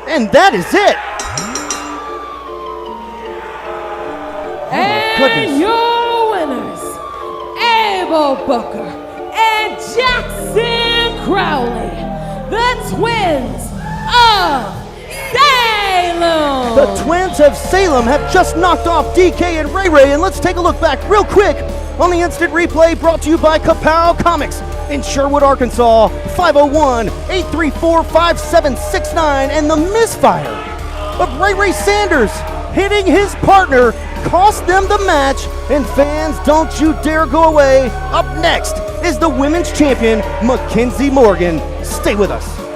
And that is it. And your winners, Abel Booker and Jackson Crowley, the twins of Salem. The twins of Salem have just knocked off DK and Ray Ray, and let's take a look back real quick on the instant replay brought to you by KAPOW Comics in Sherwood, Arkansas, 501-834-5769, and the misfire of Ray Ray Sanders hitting his partner cost them the match, and fans, don't you dare go away. Up next is the women's champion, Mackenzie Morgan. Stay with us.